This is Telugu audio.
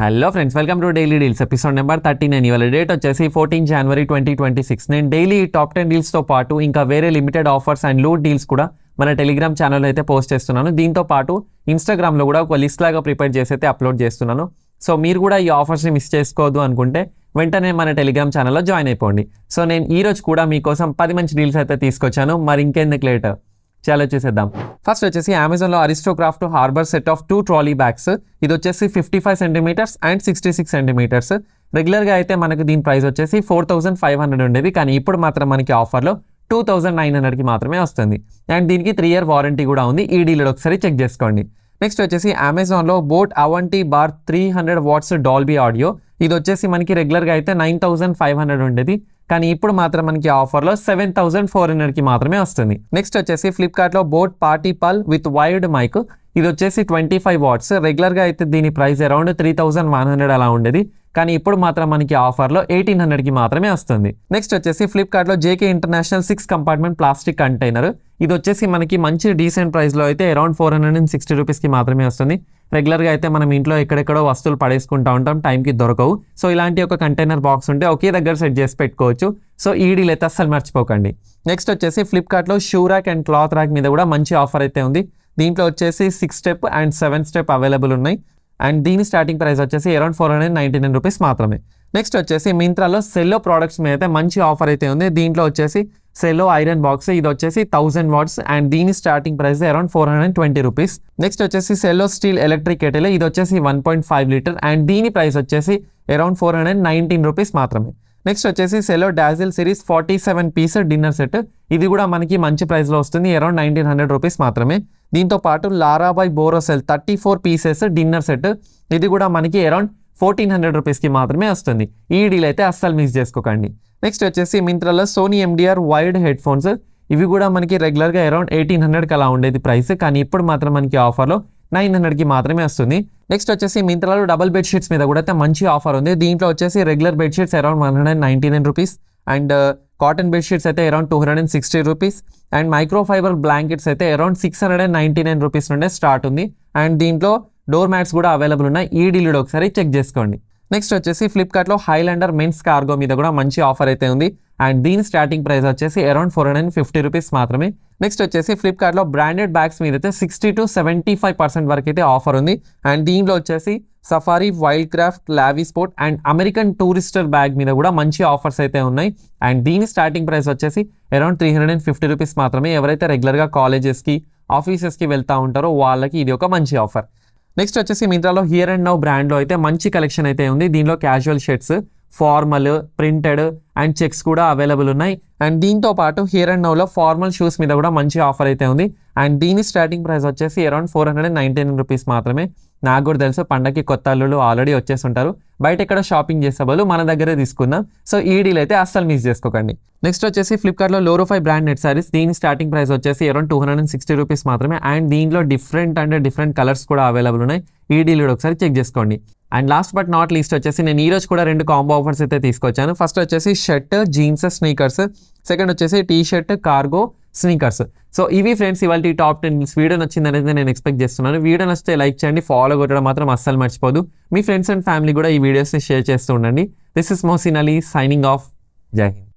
Hello friends, welcome to daily deals episode number 39. ఇవాళ డేట్ వచ్చేసి 14 జనవరి 2026. నేను డైలీ టాప్ 10 డీల్స్తో పాటు ఇంకా వేరే limited offers and loot deals కూడా మన టెలిగ్రామ్ ఛానల్ అయితే పోస్ట్ చేస్తున్నాను. దీంతో పాటు ఇన్స్టాగ్రామ్లో కూడా ఒక లిస్ట్ లాగా ప్రిపేర్ చేసి అయితే అప్లోడ్ చేస్తున్నాను. సో మీరు కూడా ఈ ఆఫర్స్ని మిస్ చేసుకోవద్దు అనుకుంటే వెంటనే మన టెలిగ్రామ్ ఛానల్లో జాయిన్ అయిపోండి. సో నేను ఈరోజు కూడా మీకోసం 10 మంచి డీల్స్ అయితే తీసుకొచ్చాను. మరి ఇంకెందుకు లేట్, చాలా చూసేద్దాం. ఫస్ట్ వచ్చేసి అమెజాన్లో Aristocrat harbour set of 2 trolley bags. ఇది వచ్చేసి 55 సెంటీమీటర్స్ అండ్ 66 సెంటీమీటర్స్. రెగ్యులర్గా అయితే మనకు దీని ప్రైస్ వచ్చేసి 4500 ఉండేది, కానీ ఇప్పుడు మాత్రం మనకి ఆఫర్లో 2900కి మాత్రమే వస్తుంది. అండ్ దీనికి 3 year వారంటీ కూడా ఉంది. ఈ డీల్ ఒకసారి చెక్ చేసుకోండి. నెక్స్ట్ వచ్చేసి అమెజాన్లో boAt Aavante bar 300 watts Dolby audio. ఇది వచ్చేసి మనకి రెగ్యులర్గా అయితే 9500 ఉండేది, కానీ ఇప్పుడు మాత్రం మనకి ఆఫర్లో 7400కి మాత్రమే వస్తుంది. నెక్స్ట్ వచ్చేసి ఫ్లిప్కార్ట్లో బోట్ పార్టీ పల్ విత్ వైర్డ్ మైక్. ఇది వచ్చేసి 25 వాట్స్. రెగ్యులర్గా అయితే దీని ప్రైస్ అరౌండ్ 3100 అలా ఉండేది, కానీ ఇప్పుడు మాత్రం మనకి ఆఫర్లో 1800కి మాత్రమే వస్తుంది. నెక్స్ట్ వచ్చేసి ఫ్లిప్కార్ట్లో JK international 6 compartment plastic container. ఇది వచ్చేసి మనకి మంచి డీసెంట్ ప్రైస్లో అయితే అరౌండ్ 460 రూపీస్కి మాత్రమే వస్తుంది. రెగ్యులర్గా అయితే మనం ఇంట్లో ఎక్కడెక్కడో వస్తువులు పడేసుకుంటూ ఉంటాం, టైంకి దొరకవు. సో ఇలాంటి ఒక కంటైనర్ బాక్స్ ఉంటే ఒకే దగ్గర సెట్ చేసి పెట్టుకోవచ్చు. సో ఈ డీల్ అయితే అస్సలు మర్చిపోకండి. నెక్స్ట్ వచ్చేసి ఫ్లిప్కార్ట్లో shoe rack and cloth rack మీద కూడా మంచి ఆఫర్ అయితే ఉంది. దీంట్లో వచ్చేసి 6 స్టెప్ అండ్ 7 స్టెప్ అవైలబుల్ ఉన్నాయి. అండ్ దీని స్టార్టింగ్ ప్రైస్ వచ్చేసి అరౌండ్ 499 రూపీస్ మాత్రమే. నెక్స్ట్ వచ్చేసి మింత్రాలో సెల్లో ప్రోడక్ట్స్ మీద అయితే మంచి ఆఫర్ అయితే ఉంది. దీంట్లో వచ్చేసి సెల్లో ఐరన్ బాక్స్. ఇది వచ్చేసి 1000 వాట్స్ అండ్ దీని starting price around 420 rupees. Next వచ్చేసి సెల్లో స్టీల్ ఎలక్ట్రిక్ కెటిల్. ఇది వచ్చేసి 1.5 లీటర్ అండ్ దీని ప్రైస్ వచ్చేసి అరౌండ్ 419 రూపీస్ మాత్రమే. నెక్స్ట్ వచ్చేసి Cello Dazzle series 47 piece dinner set. ఇది కూడా మనకి మంచి ప్రైస్లో వస్తుంది, అరౌండ్ 1900 రూపీస్ మాత్రమే. దీంతో పాటు లారాబాయ్ బోరోసెల్ 34 పీసెస్ డిన్నర్ సెట్. ఇది కూడా మనకి అరౌండ్ 1400 రూపీస్కి మాత్రమే వస్తుంది. ఈ డీల్ అయితే అస్సలు మిస్ చేసుకోకండి. నెక్స్ట్ వచ్చేసి మింత్రాలో Sony MDR wired headphones. ఇవి కూడా మనకి రెగ్యులర్గా అరౌండ్ 1800కి అలా ఉండేది ప్రైస్, కానీ ఇప్పుడు మాత్రం మనకి ఆఫర్లో 900కి మాత్రమే వస్తుంది. నెక్స్ట్ వచ్చేసి మింత్రాలో డబుల్ బెడ్షీట్స్ మీద కూడా అయితే మంచి ఆఫర్ ఉంది. దీంట్లో వచ్చేసి regular bedsheets around 199 rupees and cotton bedsheets అయితే around 260 rupees and microfiber blankets అయితే అరౌండ్ 699 రూపీస్ నుండే స్టార్ట్ ఉంది. అండ్ దీంట్లో డోర్ మ్యాట్స్ కూడా అవైలబుల్ ఉన్నాయి. ఈ డీల్ ఒకసారి చెక్ చేసుకోండి. నెక్స్ట్ వచ్చేసి ఫ్లిప్కార్ట్లో హైలాండర్ మెన్స్ కార్గో మీద కూడా మంచి ఆఫర్ అయితే ఉంది. అండ్ దీని స్టార్టింగ్ ప్రైస్ వచ్చేసి అరౌండ్ 450 రూపీస్ మాత్రమే. నెక్స్ట్ వచ్చేసి ఫ్లిప్కార్ట్లో బ్రాండెడ్ బ్యాగ్స్ మీద అయితే 60 to 75% వరకు అయితే ఆఫర్ ఉంది. అండ్ దీంట్లో వచ్చేసి safari, wild craft, లావీ sport and American Tourister bag మీద కూడా మంచి ఆఫర్స్ అయితే ఉన్నాయి. అండ్ దీని స్టార్టింగ్ ప్రైస్ వచ్చేసి అరౌండ్ 350 రూపీస్ మాత్రమే. ఎవరైతే రెగ్యులర్గా కాలేజెస్కి, ఆఫీసెస్కి వెళ్తూ ఉంటారో వాళ్ళకి ఇది ఒక మంచి ఆఫర్. నెక్స్ట్ వచ్చేసి మింత్రాలో హియర్ అండ్ నౌ బ్రాండ్లో అయితే మంచి కలెక్షన్ అయితే ఉంది. దీనిలో casual shirts, formal, printed and checks కూడా అవైలబుల్ ఉన్నాయి. అండ్ దీంతో పాటు హియర్ అండ్ నౌలో ఫార్మల్ షూస్ మీద కూడా మంచి ఆఫర్ అయితే ఉంది. అండ్ దీని స్టార్టింగ్ ప్రైస్ వచ్చేసి అరౌండ్ 499 రూపీస్ మాత్రమే. నాకు కూడా తెలుసు పండగకి కొత్త అల్లుళ్ళు ఆల్రెడీ వచ్చేస్తుంటారు, బయట ఎక్కడ షాపింగ్ చేసే వాళ్ళు మన దగ్గరే తీసుకుందాం. సో ఈ డీల్ అయితే అస్సలు మిస్ చేసుకోకండి. నెక్స్ట్ వచ్చేసి ఫ్లిప్కార్ట్లో లోరోఫై బ్రాండ్ నెట్ సారీస్. దీని స్టార్టింగ్ ప్రైస్ వచ్చేసి అరౌండ్ 260 రూపీస్ మాత్రమే. అండ్ దీంట్లో డిఫరెంట్ కలర్స్ కూడా అవైలబుల్ ఉన్నాయి. ఈ డీల్ ఒకసారి చెక్ చేసుకోండి. And last but not least వచ్చేసి నేను ఈరోజు కూడా 2 కాంబో ఆఫర్స్ అయితే తీసుకొచ్చాను. ఫస్ట్ వచ్చేసి షర్ట్, జీన్స్, స్నీకర్స్. సెకండ్ వచ్చేసి T shirt, cargo, sneakers. So ఇవి ఫ్రెండ్స్ ఇవాళ టాప్ 10 వీడియో నచ్చిందనేది నేను ఎక్స్పెక్ట్ చేస్తున్నాను. వీడియో నచ్చితే లైక్ చేయండి, ఫాలో కొట్టడం మాత్రం అస్సలు మర్చిపోదు. మీ ఫ్రెండ్స్ అండ్ ఫ్యామిలీ కూడా ఈ వీడియోస్ని షేర్ చేస్తూ ఉండండి. This is Mohsin Ali signing off. జై హింద్.